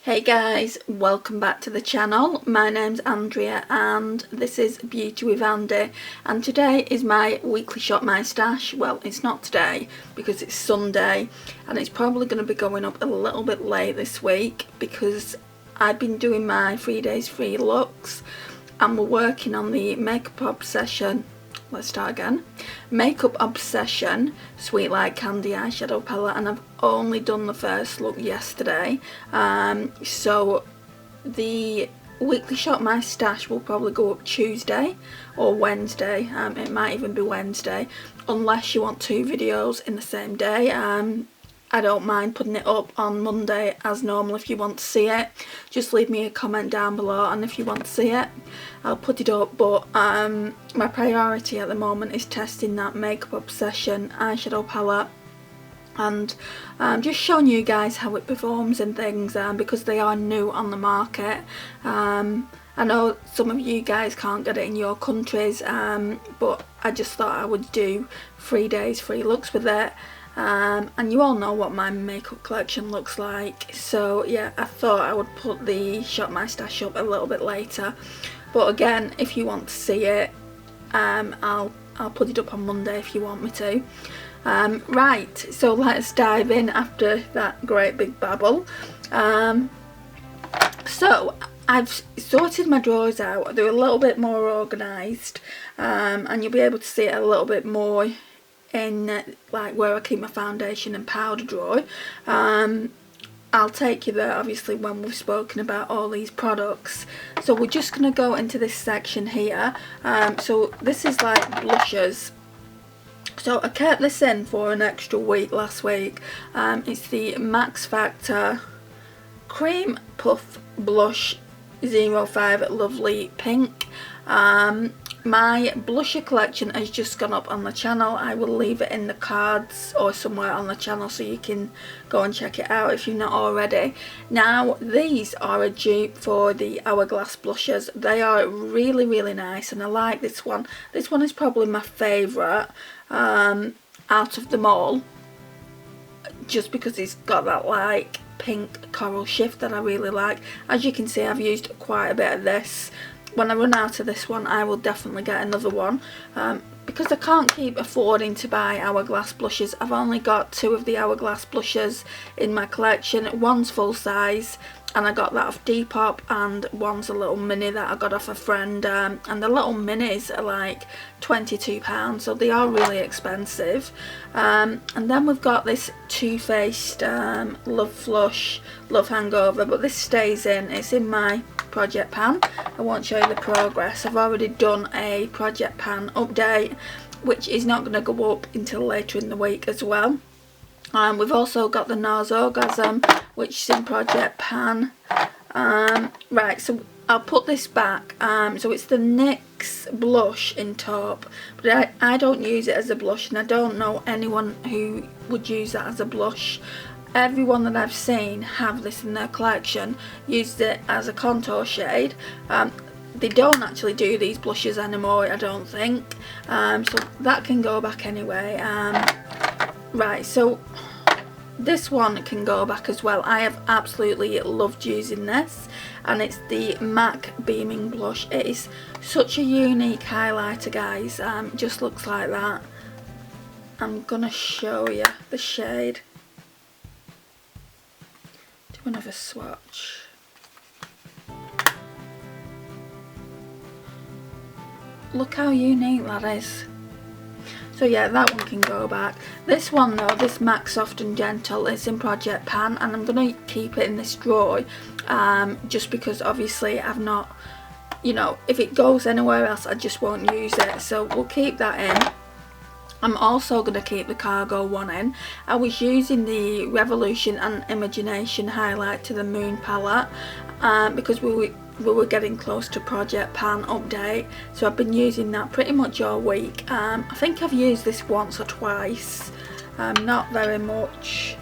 Hey guys, welcome back to the channel. My name's Andrea and this is Beauty with Andy, and today is my weekly Shop My Stash. Well, it's not today because it's Sunday and it's probably going to be going up a little bit late this week because I've been doing my 3 days free looks and we're working on the Makeup Obsession. Let's start again. Makeup Obsession Sweet Like Candy eyeshadow palette, and I've only done the first look yesterday. So the weekly Shop My Stash will probably go up Tuesday or Wednesday. It might even be Wednesday, unless you want 2 videos in the same day. I don't mind putting it up on Monday as normal. If you want to see it, just leave me a comment down below, and if you want to see it, I'll put it up. But my priority at the moment is testing that Makeup Obsession eyeshadow palette and just showing you guys how it performs and things, because they are new on the market. I know some of you guys can't get it in your countries, but I just thought I would do 3 days free looks with it. And you all know what my makeup collection looks like, so yeah, I thought I would put the Shop My Stash up a little bit later. But again, if you want to see it, I'll put it up on Monday if you want me to. Right, so let's dive in after that great big babble. So I've sorted my drawers out. They're a little bit more organised, and you'll be able to see it a little bit more in like where I keep my foundation and powder drawer. I'll take you there obviously when we've spoken about all these products. So we're just going to go into this section here. So this is like blushes. So I kept this in for an extra week last week. It's the Max Factor Cream Puff Blush 05 Lovely Pink. My blusher collection has just gone up on the channel. I will leave it in the cards or somewhere on the channel so you can go and check it out if you're not already. Now these are a dupe for the Hourglass blushes. They are really, really nice and I like this one. This one is probably my favourite out of them all, just because it's got that like pink coral shift that I really like. As you can see, I've used quite a bit of this. When I run out of this one, I will definitely get another one, because I can't keep affording to buy Hourglass blushes. I've only got 2 of the Hourglass blushes in my collection. One's full size and I got that off Depop, and one's a little mini that I got off a friend, and the little minis are like £22, so they are really expensive. And then we've got this Too Faced Love Flush Love Hangover, but this stays in. It's in my project pan. I won't show you the progress. I've already done a project pan update, which is not going to go up until later in the week as well. We've also got the Nars Orgasm, which is in project pan. Right, so I'll put this back. So it's the NYX blush in taupe, but I don't use it as a blush, and I don't know anyone who would use that as a blush. Everyone that I've seen have this in their collection used it as a contour shade. They don't actually do these blushes anymore, I don't think, so that can go back anyway. Right, so this one can go back as well. I have absolutely loved using this, and it's the MAC Beaming Blush. It is such a unique highlighter, guys. Just looks like that. I'm gonna show you the shade. Do another swatch. Look how unique that is. So yeah, that one can go back. This one though, this MAC Soft and Gentle, is in project pan, and I'm going to keep it in this drawer, just because obviously I've not, you know, if it goes anywhere else I just won't use it, so we'll keep that in. I'm also going to keep the Cargo one in. I was using the Revolution and Imagination Highlight to the Moon palette, because we were getting close to project pan update, so I've been using that pretty much all week. I think I've used this once or twice, not very much.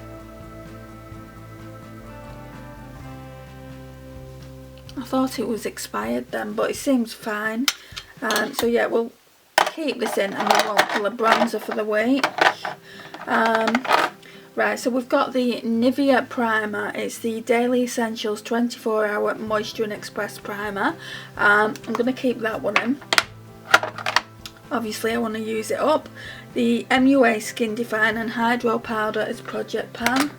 I thought it was expired then, but it seems fine. So yeah, we'll keep this in and we won't pull a bronzer for the week. Right, so we've got the Nivea primer. It's the Daily Essentials 24-hour Moisture and Express primer. I'm going to keep that one in. Obviously I want to use it up. The MUA Skin Define and Hydro Powder is Project Pan.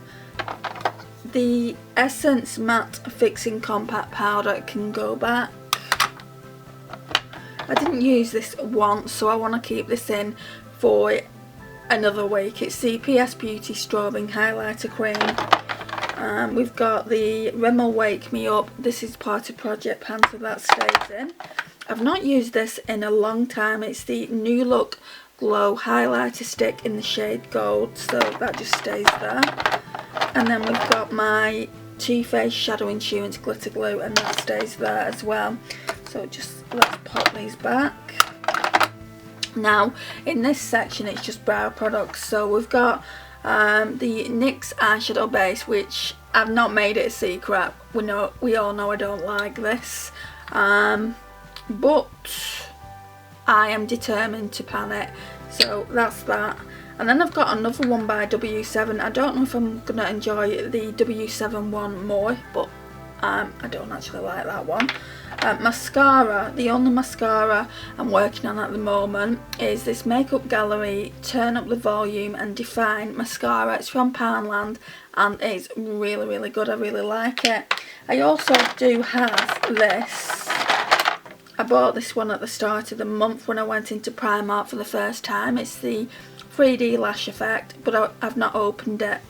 The Essence Matte Fixing Compact Powder can go back. I didn't use this once, so I want to keep this in for another week. It's the PS Beauty Strobing Highlighter Cream. We've got the Rimmel Wake Me Up. This is part of Project Pan, so that stays in. I've not used this in a long time. It's the New Look Glow Highlighter Stick in the shade Gold, so that just stays there. And then we've got my Too Faced Shadow Insurance Glitter Glue, and that stays there as well. So just let's pop these back. Now in this section it's just brow products. So we've got the NYX eyeshadow base, which I've not made it a secret. We all know I don't like this, but I am determined to pan it. So that's that. And then I've got another one by W7. I don't know if I'm going to enjoy the W7 one more, but I don't actually like that one. Mascara, the only mascara I'm working on at the moment is this Makeup Gallery Turn Up the Volume and Define mascara. It's from Poundland and it's really, really good. I really like it. I also do have this. I bought this one at the start of the month when I went into Primark for the first time. It's the 3D Lash Effect, but I've not opened it.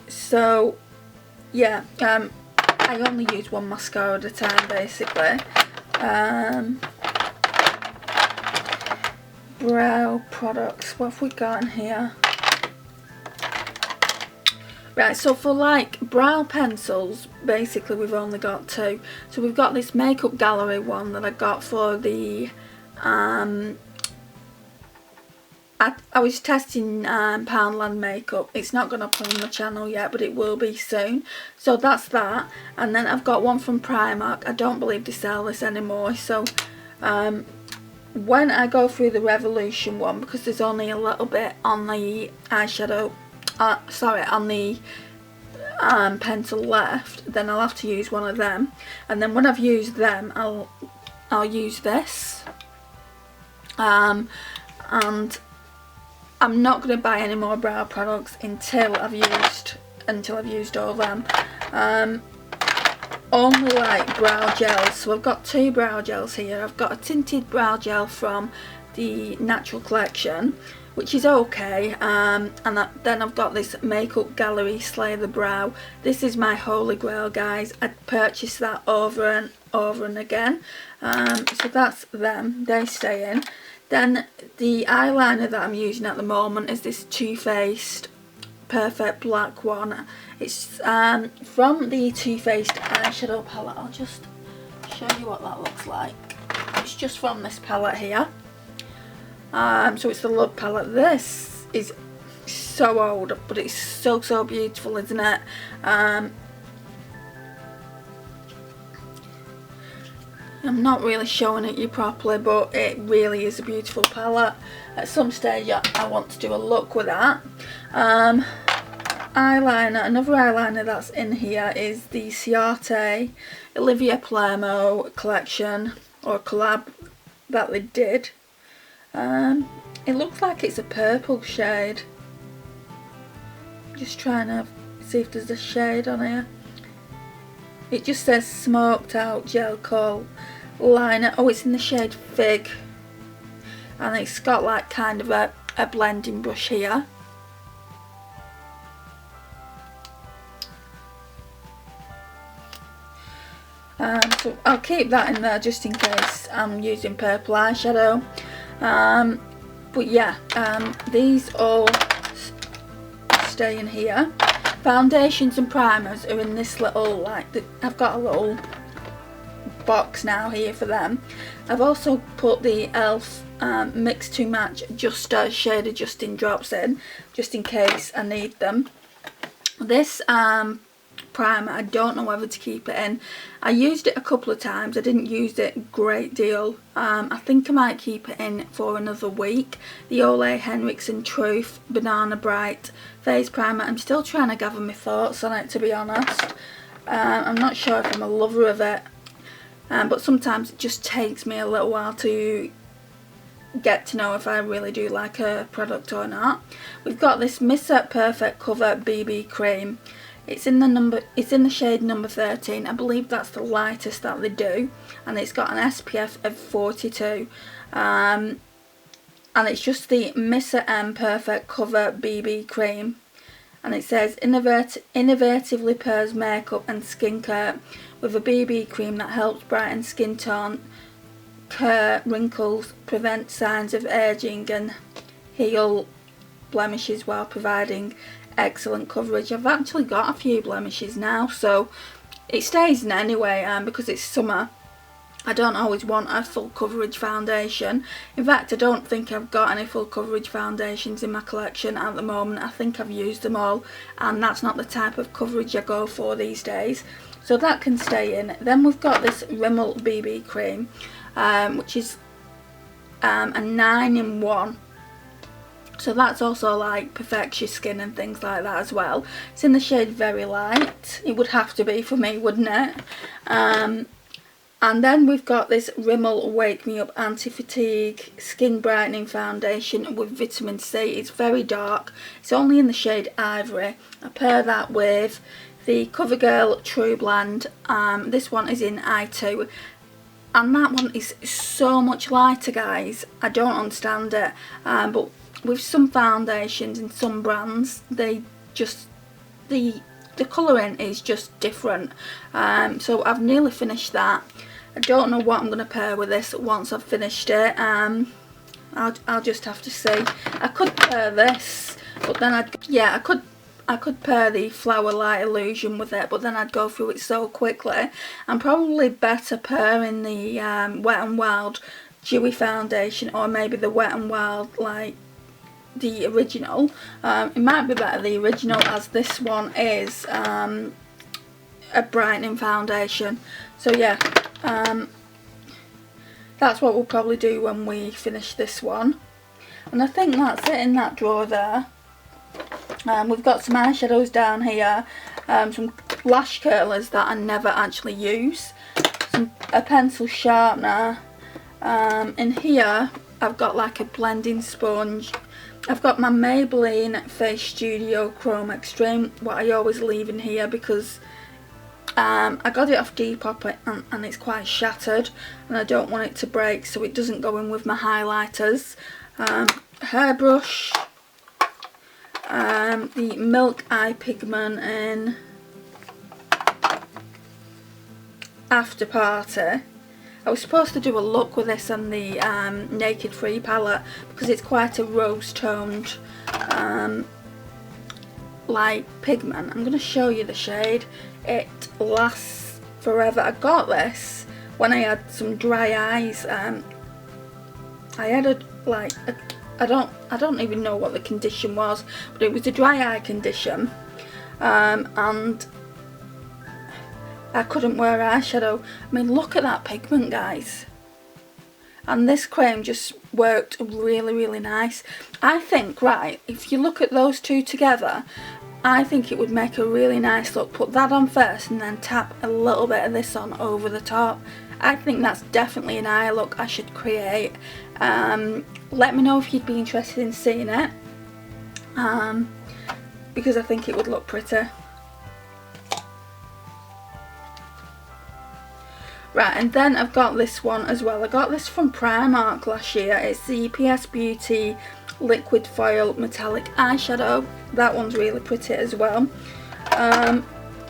So yeah, I only use one mascara at a time basically. Brow products, what have we got in here? Right, so for like brow pencils, basically we've only got two. So we've got this Makeup Gallery one that I got for the I was testing Poundland makeup. It's not going up on the channel yet, but it will be soon. So that's that. And then I've got one from Primark. I don't believe they sell this anymore. So when I go through the Revolution one, because there's only a little bit on the eyeshadow, on the pencil left, then I'll have to use one of them. And then when I've used them, I'll use this. And I'm not going to buy any more brow products until I've used all of them. Only like brow gels. So I've got two brow gels here. I've got a tinted brow gel from the Natural Collection, which is okay, and then I've got this Makeup Gallery Slay the Brow. This is my holy grail, guys. I purchased that over and over and again. So that's them, they stay in. Then the eyeliner that I'm using at the moment is this Too Faced Perfect Black one. It's from the Too Faced eyeshadow palette. I'll just show you what that looks like. It's just from this palette here. So it's the Love palette. This is so old, but it's so beautiful, isn't it? I'm not really showing it you properly, but it really is a beautiful palette. At some stage I want to do a look with that. Eyeliner, another eyeliner that's in here is the Ciate Olivia Palermo collection, or collab that they did. It looks like it's a purple shade. Just trying to see if there's a shade on here. It just says Smoked Out Gel Kohl Liner. Oh, it's in the shade Fig. And it's got like kind of a blending brush here. So I'll keep that in there just in case I'm using purple eyeshadow. But yeah, these all stay in here. Foundations and primers are in this little, like, I've got a little box now here for them. I've also put the e.l.f. Mix to Match shade adjusting drops in, just in case I need them. This primer. I don't know whether to keep it in. I used it a couple of times. I didn't use it a great deal. I think I might keep it in for another week. The Ole Henriksen Truth Banana Bright Face Primer. I'm still trying to gather my thoughts on it, to be honest. I'm not sure if I'm a lover of it. But sometimes it just takes me a little while to get to know if I really do like a product or not. We've got this Mr. Perfect Cover BB Cream. It's in the shade number 13. I believe that's the lightest that they do, and it's got an SPF of 42. And it's just the Mr. M Perfect Cover BB Cream, and it says innovatively pairs makeup and skincare with a BB cream that helps brighten skin tone, cure wrinkles, prevent signs of aging, and heal blemishes while providing excellent coverage. I've actually got a few blemishes now, so it stays in anyway, because it's summer. I don't always want a full coverage foundation. In fact, I don't think I've got any full coverage foundations in my collection at the moment. I think I've used them all, and that's not the type of coverage I go for these days, so that can stay in. Then we've got this Rimmel BB cream, which is a 9-in-1. So that's also like perfects your skin and things like that as well. It's in the shade Very Light. It would have to be for me, wouldn't it? And then we've got this Rimmel Wake Me Up Anti-Fatigue Skin Brightening Foundation with Vitamin C. It's very dark. It's only in the shade Ivory. I pair that with the CoverGirl True Blend. This one is in I2. And that one is so much lighter, guys. I don't understand it. But with some foundations and some brands, they just, the colouring is just different. So I've nearly finished that. I don't know what I'm going to pair with this once I've finished it. I'll just have to see. I could pair this, but then I could pair the Flower Light Illusion with it, but then I'd go through it so quickly. I'm probably better pairing the Wet n Wild Dewy Foundation, or maybe the Wet n Wild, like the original. It might be better the original, as this one is a brightening foundation. So yeah, that's what we'll probably do when we finish this one. And I think that's it in that drawer there. We've got some eyeshadows down here, some lash curlers that I never actually use, a pencil sharpener. In here I've got like a blending sponge. I've got my Maybelline Face Studio Chrome Extreme, what I always leave in here because I got it off Depop and it's quite shattered and I don't want it to break, so it doesn't go in with my highlighters. Hairbrush, the Milk Eye Pigment in After Party. I was supposed to do a look with this on the Naked Free palette because it's quite a rose toned like pigment. I'm going to show you the shade. It lasts forever. I got this when I had some dry eyes. I had I don't even know what the condition was, but it was a dry eye condition, and I couldn't wear eyeshadow. I mean, look at that pigment, guys. And this cream just worked really, really nice. I think, right, if you look at those two together, I think it would make a really nice look. Put that on first and then tap a little bit of this on over the top. I think that's definitely an eye look I should create. Let me know if you'd be interested in seeing it, because I think it would look pretty. Right, and then I've got this one as well. I got this from Primark last year. It's the PS Beauty Liquid Foil Metallic Eyeshadow. That one's really pretty as well.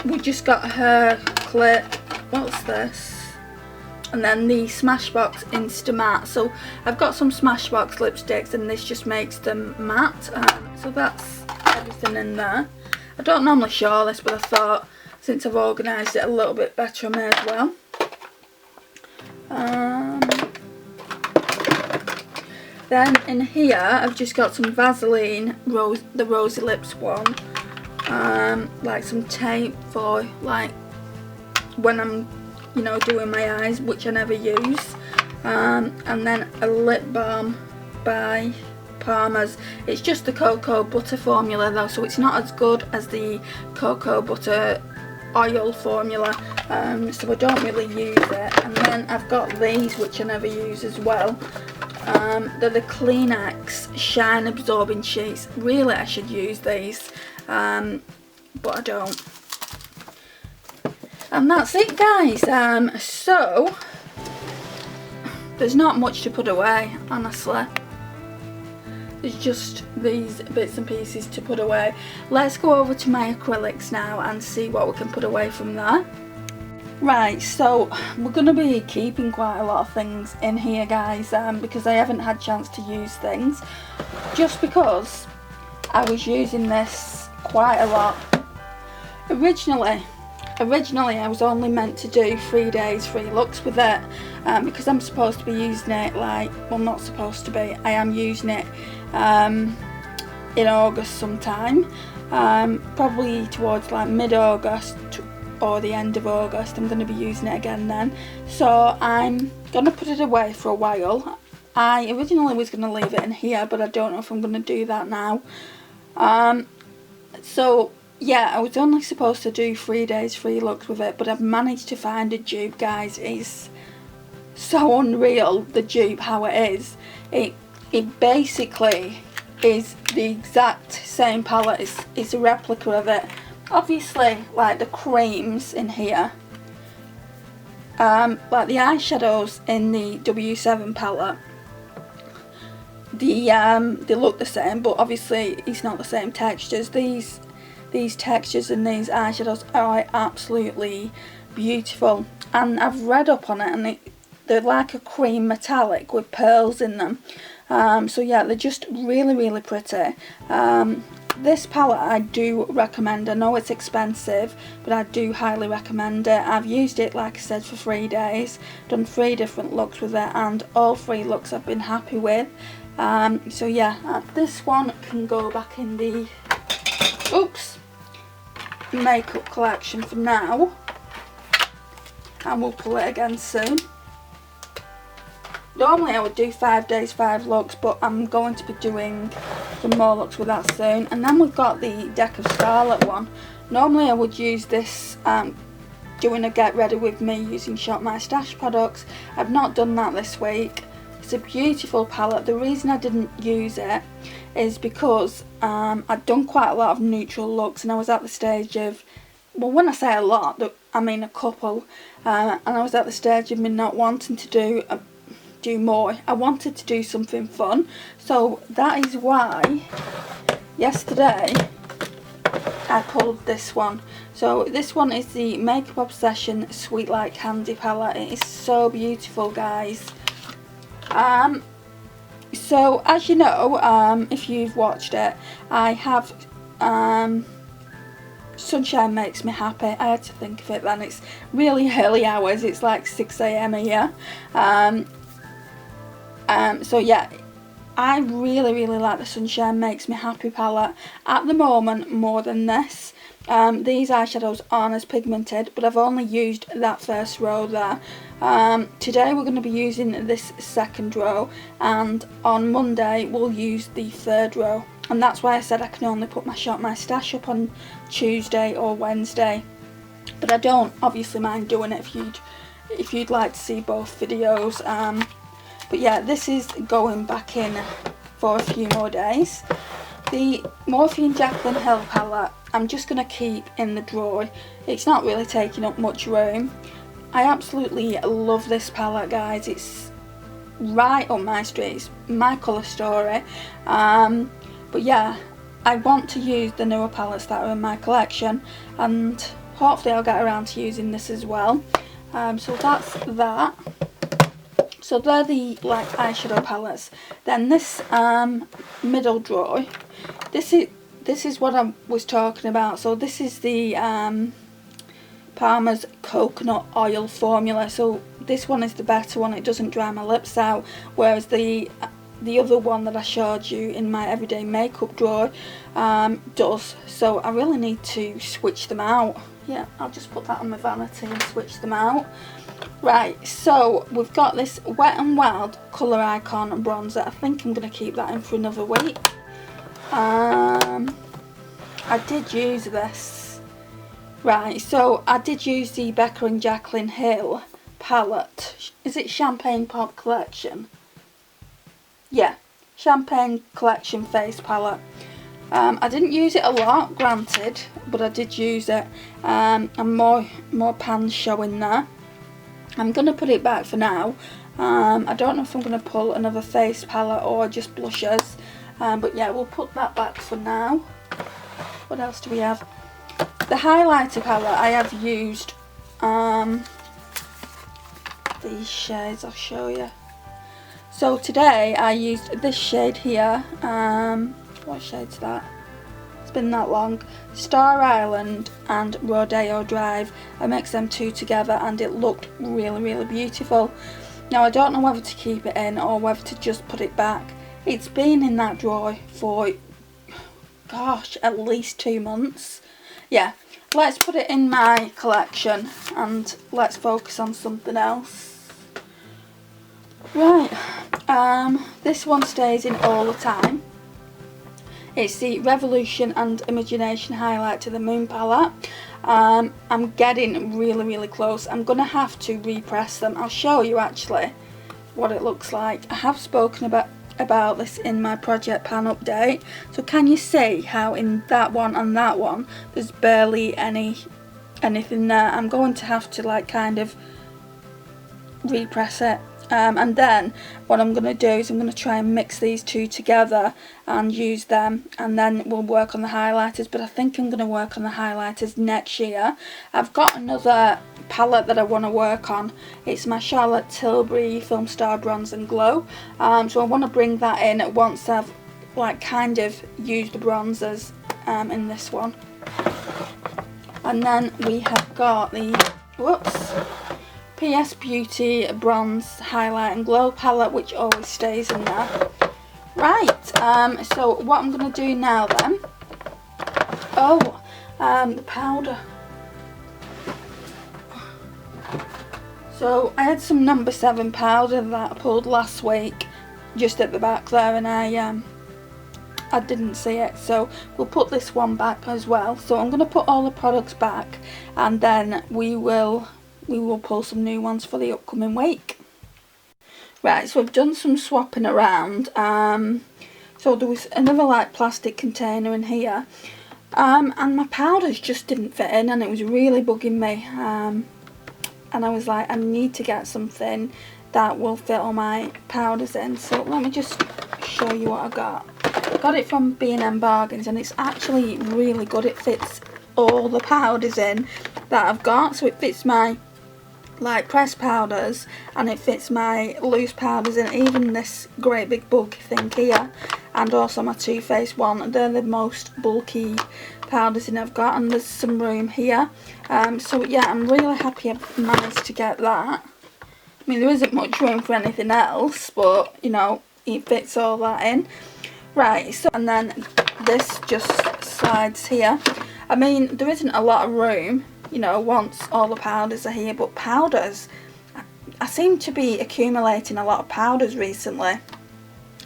We just got her clip. What's this? And then the Smashbox Insta Matte. So I've got some Smashbox lipsticks and this just makes them matte. So that's everything in there. I don't normally show this, but I thought since I've organised it a little bit better I may as well. Then in here I've just got some Vaseline, the Rosy Lips one. like some tape for like when I'm, you know, doing my eyes, which I never use, and then a lip balm by Palmer's. It's just the cocoa butter formula though, so it's not as good as the cocoa butter oil formula, so I don't really use it. And then I've got these, which I never use as well. They're the Kleenex shine absorbing sheets. Really I should use these, but I don't. And that's it, guys. So there's not much to put away, honestly. There's just these bits and pieces to put away. Let's go over to my acrylics now and see what we can put away from there. Right, so we're going to be keeping quite a lot of things in here, guys, because I haven't had a chance to use things, just because I was using this quite a lot. Originally I was only meant to do 3 days, 3 looks with it, because I'm supposed to be using it, like, well, not supposed to be, I am using it in August sometime, probably towards like mid-August or the end of August. I'm going to be using it again then, so I'm going to put it away for a while. I originally was going to leave it in here, but I don't know if I'm going to do that now. So yeah, I was only supposed to do 3 days, 3 looks with it, but I've managed to find a dupe, guys. It's so unreal, the dupe, how it is. It basically is the exact same palette. It's a replica of it. Obviously, like the creams in here, like the eyeshadows in the W7 palette, they look the same, but obviously it's not the same textures. These textures in these eyeshadows are absolutely beautiful, and I've read up on it, and they're like a cream metallic with pearls in them. So yeah, they're just really, really pretty. This palette I do recommend. I know it's expensive, but I do highly recommend it. I've used it, like I said, for 3 days, done 3 different looks with it, and all 3 looks I've been happy with. So yeah, this one can go back in the makeup collection for now, and we'll pull it again soon. Normally I would do 5 days, 5 looks, but I'm going to be doing some more looks with that soon. And then we've got the Deck of Scarlet one. Normally I would use this doing a get ready with me using Shop My Stash products. I've not done that this week. It's a beautiful palette. The reason I didn't use it is because I'd done quite a lot of neutral looks, and I was at the stage of, well, when I say a lot, I mean a couple, and I was at the stage of me not wanting to do more. I wanted to do something fun, so that is why yesterday I pulled this one. So this one is the Makeup Obsession Sweet Like Candy palette. It is so beautiful, guys. So as you know, if you've watched it, I have Sunshine Makes Me Happy. I had to think of it then. It's really early hours, it's like 6 AM here. So yeah, I really, really like the Sunshine Makes Me Happy palette at the moment more than this. These eyeshadows aren't as pigmented, but I've only used that first row there. Today we're going to be using this second row, and on Monday we'll use the third row. And that's why I said I can only put my Shop My Stash up on Tuesday or Wednesday. But I don't obviously mind doing it if you'd like to see both videos. But yeah, this is going back in for a few more days. The Morphe Jaclyn Hill palette I'm just going to keep in the drawer. It's not really taking up much room. I absolutely love this palette, guys. It's right up my street. It's my colour story. But yeah, I want to use the newer palettes that are in my collection, and hopefully I'll get around to using this as well. So that's that. So they're the like eyeshadow palettes. Then this middle drawer, this is what I was talking about. So this is the Palmer's coconut oil formula. So this one is the better one. It doesn't dry my lips out, whereas the the other one that I showed you in my everyday makeup drawer does. So I really need to switch them out. Yeah, I'll just put that on my vanity and switch them out. Right, so we've got this Wet n Wild Colour Icon bronzer. I think I'm going to keep that in for another week. I did use this. Right, so I did use the Becca and Jaclyn Hill palette. Is it Champagne Pop Collection? Yeah, Champagne Collection face palette. I didn't use it a lot, granted, but I did use it. And more pans showing there. I'm going to put it back for now. I don't know if I'm going to pull another face palette or just blushes. But yeah, we'll put that back for now. What else do we have? The highlighter palette I have used. These shades, I'll show you. So today I used this shade here. What shade's that? It's been that long. Star Island and Rodeo Drive. I mixed them two together and it looked really, really beautiful. Now I don't know whether to keep it in or whether to just put it back. It's been in that drawer for, gosh, at least 2 months. Yeah, let's put it in my collection and let's focus on something else. Right, this one stays in all the time. It's the Revolution and Imagination Highlight to the Moon palette. I'm getting really, really close. I'm going to have to repress them. I'll show you actually what it looks like. I have spoken about this in my project pan update. So can you see how in that one and that one there's barely anything there? I'm going to have to like kind of repress it. And then what I'm going to do is I'm going to try and mix these two together and use them, and then we'll work on the highlighters. But I think I'm going to work on the highlighters next year. I've got another palette that I want to work on. It's my Charlotte Tilbury Film Star Bronze and Glow. So I want to bring that in once I've like kind of used the bronzers in this one. And then we have got the PS Beauty Bronze Highlight and Glow palette, which always stays in there. Right, so what I'm going to do now then, the powder. So I had some number 7 powder that I pulled last week, just at the back there, and I didn't see it, so we'll put this one back as well. So I'm going to put all the products back, and then we will pull some new ones for the upcoming week. Right, so I've done some swapping around. So there was another like plastic container in here, and my powders just didn't fit in, and it was really bugging me. And I was like, I need to get something that will fit all my powders in. So let me just show you what I got. I got it from B&M Bargains, and it's actually really good. It fits all the powders in that I've got, so it fits my like pressed powders and it fits my loose powders, and even this great big bulky thing here, and also my Too Faced one. They're the most bulky powders in I've got, and there's some room here. So yeah, I'm really happy I've managed to get that. I mean, there isn't much room for anything else, but you know, it fits all that in. Right, so and then this just slides here. I mean, there isn't a lot of room, you know, once all the powders are here, but powders, I seem to be accumulating a lot of powders recently.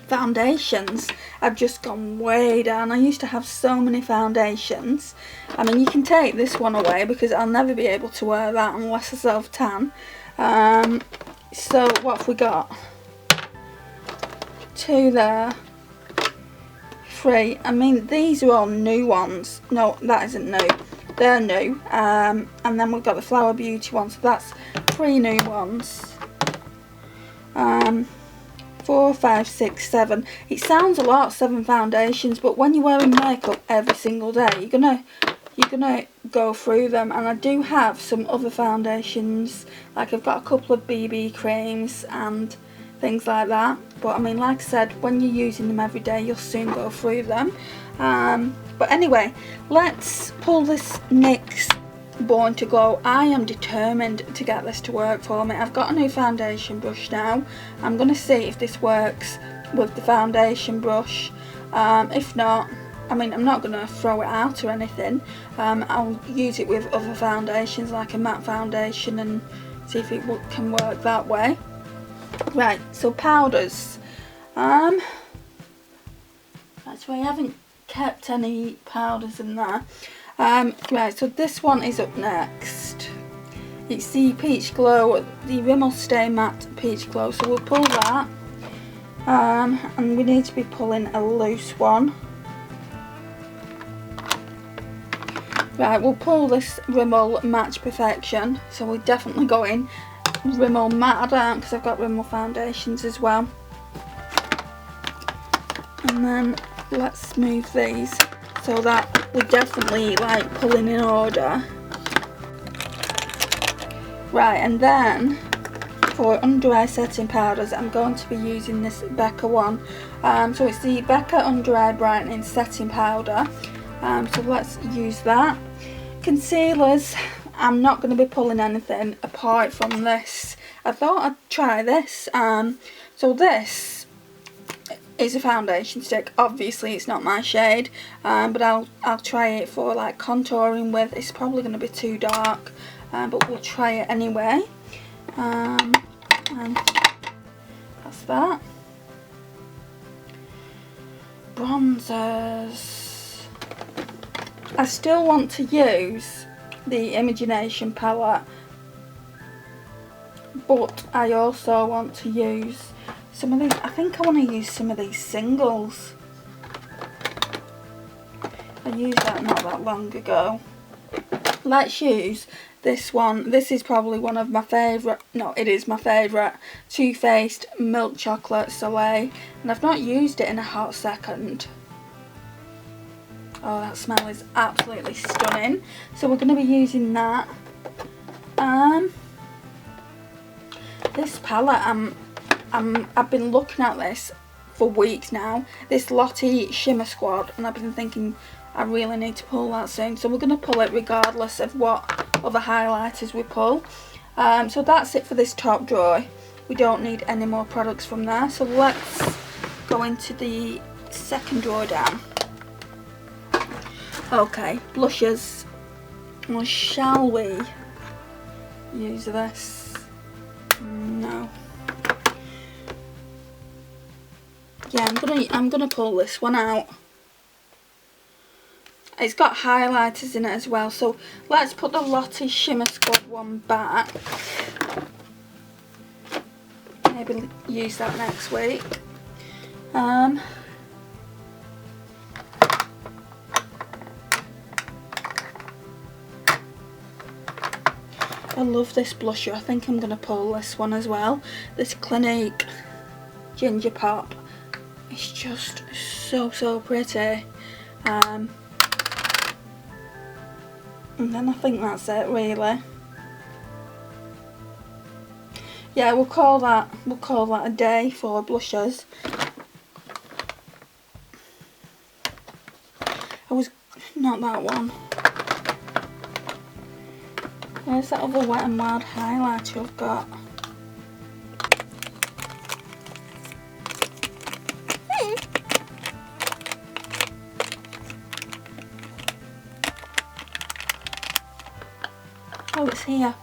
Foundations, I've just gone way down. I used to have so many foundations. I mean, you can take this one away because I'll never be able to wear that unless I self-tan. So what have we got? 2 there. 3. I mean, these are all new ones. No, that isn't new. They're new. And then we've got the Flower Beauty one, so that's 3 new ones. 4, 5, 6, 7. It sounds a lot, 7 foundations, but when you're wearing makeup every single day, you're gonna go through them. And I do have some other foundations, like I've got a couple of BB creams and things like that. But I mean, like I said, when you're using them every day, you'll soon go through them. But anyway, let's pull this NYX Born to Glow. I am determined to get this to work for me. I've got a new foundation brush now. I'm going to see if this works with the foundation brush. If not, I mean, I'm not going to throw it out or anything. I'll use it with other foundations, like a matte foundation, and see if it can work that way. Right, so powders. That's why I haven't kept any powders in there. Right, so this one is up next. It's the Peach Glow, the Rimmel Stay Matte Peach Glow. So we'll pull that. And we need to be pulling a loose one. Right, we'll pull this Rimmel Match Perfection. So we're definitely going Rimmel Matte. I don't, because I've got Rimmel foundations as well. And then let's move these so that we're definitely like pulling in order. Right, and then for under eye setting powders, I'm going to be using this Becca one. So it's the Becca Under Eye Brightening Setting Powder. So let's use that. Concealers, I'm not going to be pulling anything apart from this. I thought I'd try this. So this is a foundation stick. Obviously it's not my shade, but I'll try it for like contouring with. It's probably going to be too dark, but we'll try it anyway. And that's that. Bronzers. I still want to use the Imagination palette, but I also want to use some of these. I think I want to use some of these singles. I used that not that long ago. Let's use this one. This is probably one of my favourite, no, it is my favourite, Too Faced Milk Chocolate Soleil, and I've not used it in a hot second. Oh, that smell is absolutely stunning. So we're going to be using that. This palette, I've been looking at this for weeks now. This Lottie Shimmer Squad, and I've been thinking I really need to pull that soon. So we're going to pull it regardless of what other highlighters we pull. So that's it for this top drawer. We don't need any more products from there. So let's go into the second drawer down. Okay, blushes. Well, shall we use this? No. Yeah, I'm gonna pull this one out. It's got highlighters in it as well, so let's put the Lottie Shimmer Squad one back. Maybe use that next week. I love this blusher. I think I'm going to pull this one as well. This Clinique Ginger Pop. It's just so pretty. And then I think that's it really. Yeah, we'll call that a day for blushers. Not that one. Where's that other Wet n Wild highlighter I've got? Oh, it's here.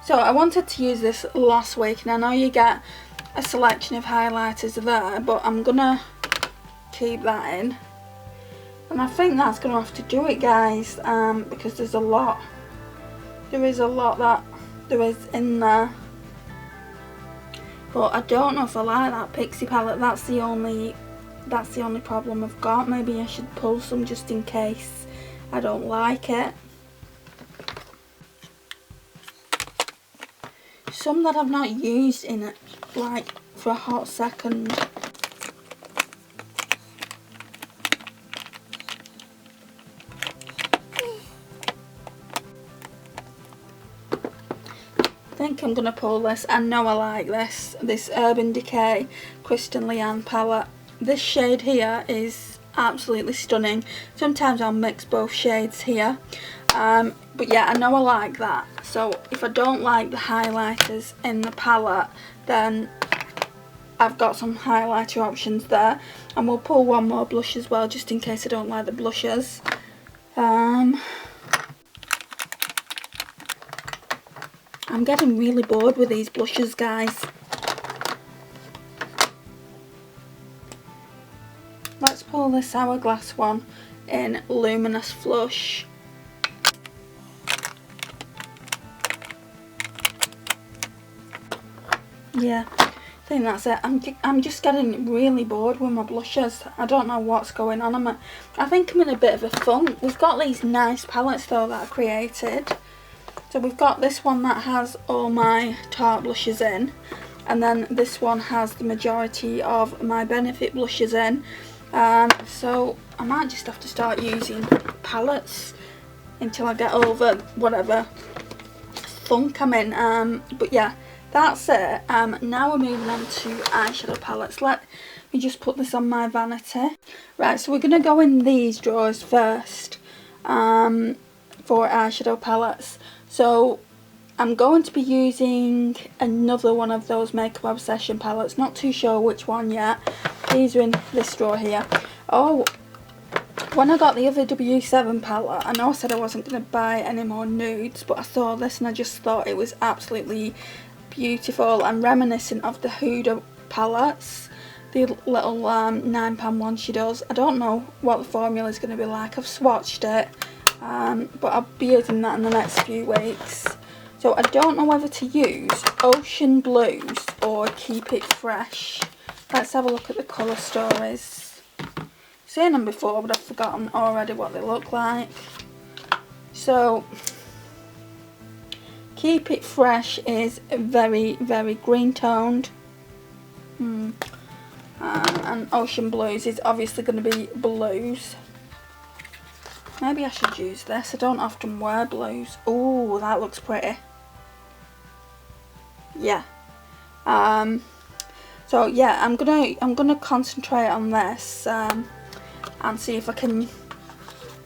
So I wanted to use this last week, and I know you get a selection of highlighters there, but I'm gonna keep that in. And I think that's gonna have to do it, guys, because there's a lot. There is a lot that there is in there. But I don't know if I like that Pixie palette. That's the only problem I've got. Maybe I should pull some just in case I don't like it. Some that I've not used in it, like, for a hot second. I think I'm going to pull this. I know I like this Urban Decay Kristen Leanne palette. This shade here is absolutely stunning. Sometimes I'll mix both shades here, but yeah, I know I like that. So if I don't like the highlighters in the palette, then I've got some highlighter options there, and we'll pull one more blush as well just in case I don't like the blushes. I'm getting really bored with these blushes, guys. Let's pull this Hourglass one in Luminous Flush. Yeah, I think that's it. I'm just getting really bored with my blushes. I don't know what's going on. I think I'm in a bit of a funk. We've got these nice palettes though that I created. So we've got this one that has all my Tarte blushes in, and then this one has the majority of my Benefit blushes in. So I might just have to start using palettes until I get over whatever funk I'm in. But yeah, that's it. Now we're moving on to eyeshadow palettes. Let me just put this on my vanity. Right, so we're going to go in these drawers first for eyeshadow palettes. So I'm going to be using another one of those Makeup Obsession palettes. Not too sure which one yet. These are in this drawer here. Oh, when I got the other W7 palette, I know I said I wasn't going to buy any more nudes, but I saw this and I just thought it was absolutely beautiful and reminiscent of the Huda palettes, the little £9 one she does. I don't know what the formula is going to be like. I've swatched it, but I'll be using that in the next few weeks. So I don't know whether to use Ocean Blues or Keep It Fresh. Let's have a look at the colour stories. Seen them before, but I've forgotten already what they look like. So Keep It Fresh is very, very green toned. And Ocean Blues is obviously going to be blues. Maybe I should use this. I don't often wear blues. Oh, that looks pretty. Yeah. So yeah, I'm gonna concentrate on this and see if I can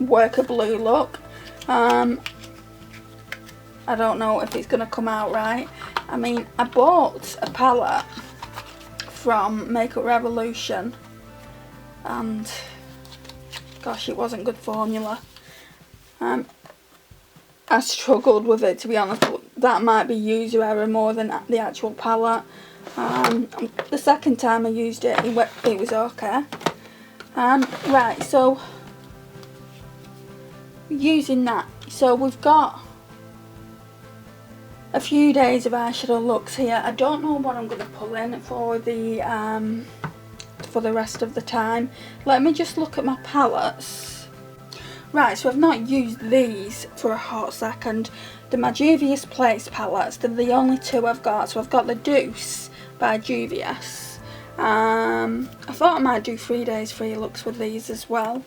work a blue look. I don't know if it's gonna come out right. I mean, I bought a palette from Makeup Revolution and gosh, it wasn't good formula. I struggled with it, to be honest, but that might be user error more than the actual palette. The second time I used it, it was okay. Right, so using that, so we've got a few days of eyeshadow looks here. I don't know what I'm going to pull in for the rest of the time. Let me just look at my palettes. Right, so I've not used these for a hot second. My Juvias Place palettes, they're the only two I've got. So I've got the Douce by Juvias. I thought I might do 3 days free looks with these as well.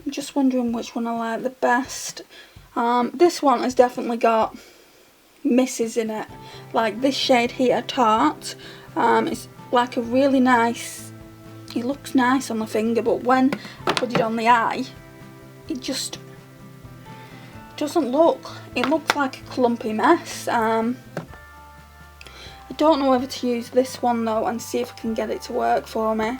I'm just wondering which one I like the best. This one has definitely got misses in it. Like this shade here, Tarte. It's like a really nice, it looks nice on the finger, but when I put it on the eye, it just doesn't look, it looks like a clumpy mess. I don't know whether to use this one though and see if I can get it to work for me.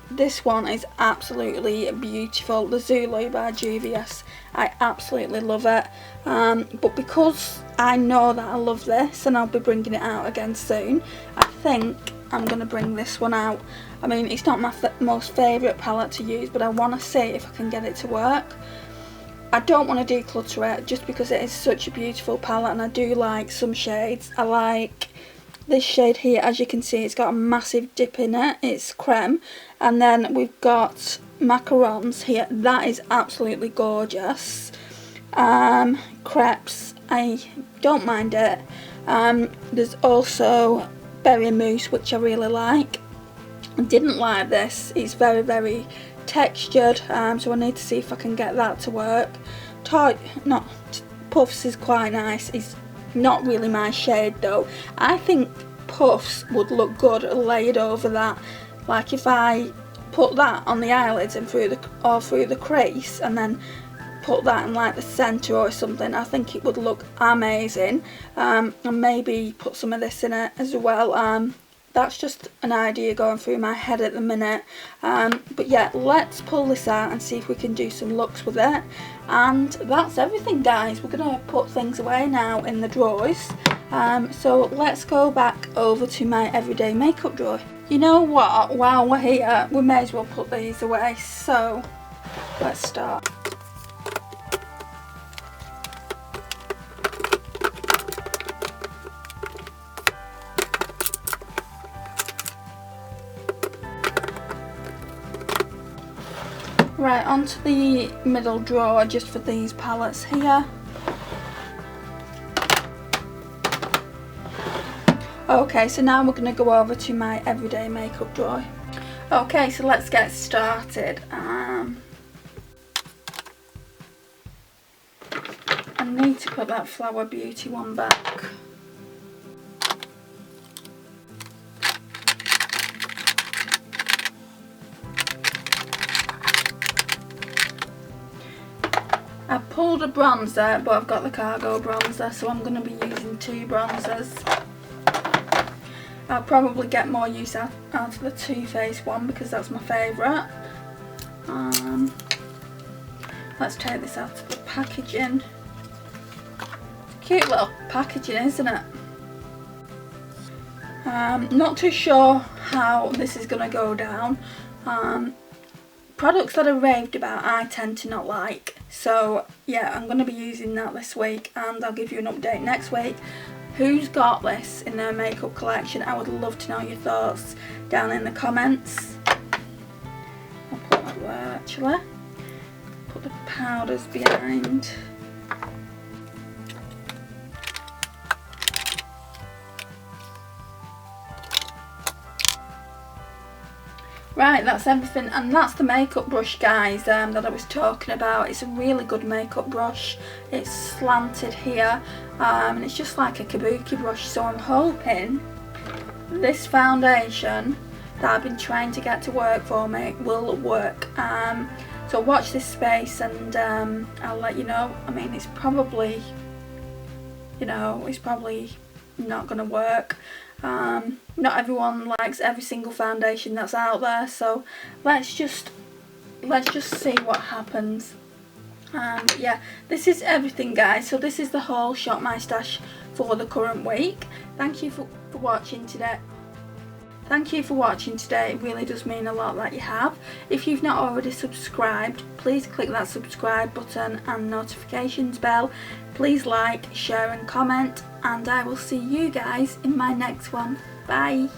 This one is absolutely beautiful, the Zulu by Juvias. I absolutely love it, but because I know that I love this and I'll be bringing it out again soon, I think I'm going to bring this one out. I mean, it's not my most favourite palette to use, but I want to see if I can get it to work. I don't want to declutter it just because it is such a beautiful palette and I do like some shades. I like this shade here, as you can see, it's got a massive dip in it, it's creme. And then we've got macarons here, that is absolutely gorgeous. Crepes, I don't mind it. There's also berry mousse, which I really like. I didn't like this, it's very, very textured, so I need to see if I can get that to work. Puffs is quite nice, it's not really my shade though. I think Puffs would look good layered over that, like if I put that on the eyelids and through the crease and then put that in like the centre or something, I think it would look amazing. And maybe put some of this in it as well. that's just an idea going through my head at the minute. But yeah, let's pull this out and see if we can do some looks with it. And that's everything, guys. We're gonna put things away now in the drawers. So let's go back over to my everyday makeup drawer. You know what, while we're here, we may as well put these away. So let's start. Right, onto the middle drawer just for these palettes here. Okay, so now we're going to go over to my everyday makeup drawer. Okay, so let's get started. I need to put that Flower Beauty one back. I pulled a bronzer, but I've got the Cargo bronzer, so I'm going to be using 2 bronzers. I'll probably get more use out of the Too Faced one because that's my favourite. Let's take this out of the packaging. Cute little packaging, isn't it? Not too sure how this is going to go down. Products that are raved about I tend to not like, so yeah, I'm going to be using that this week and I'll give you an update next week. Who's got this in their makeup collection? I would love to know your thoughts down in the comments. I'll put that there actually. Put the powders behind. Right, that's everything, and that's the makeup brush, guys, that I was talking about. It's a really good makeup brush. It's slanted here, and it's just like a kabuki brush, so I'm hoping this foundation that I've been trying to get to work for me will work. So watch this space and I'll let you know. I mean, it's probably, you know, it's probably not going to work. Not everyone likes every single foundation that's out there, so let's just see what happens. Yeah, this is everything, guys. So this is the whole Shop My Stash for the current week. Thank you for watching today. Thank you for watching today. It really does mean a lot that you have. If you've not already subscribed, please click that subscribe button and notifications bell. Please like, share and comment, and I will see you guys in my next one. Bye.